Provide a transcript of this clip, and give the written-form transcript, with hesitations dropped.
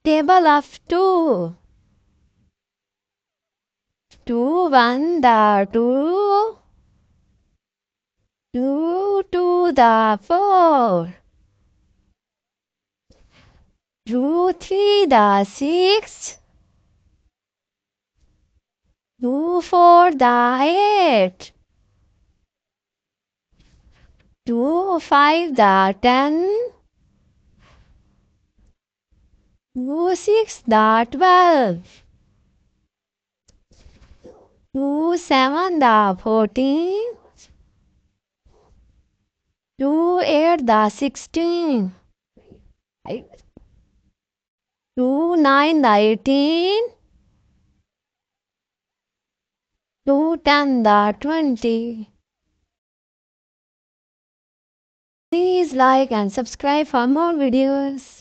Table of two. 2 1 the 2. 2 2 the 4. 2 3 the 6. 2 4 the 8. 2 5 the 10. 2 6 the 12. 2 7 the 14. 2 8 the 16. 2 9 the 18. 2 10 the 20. Please like and subscribe for more videos.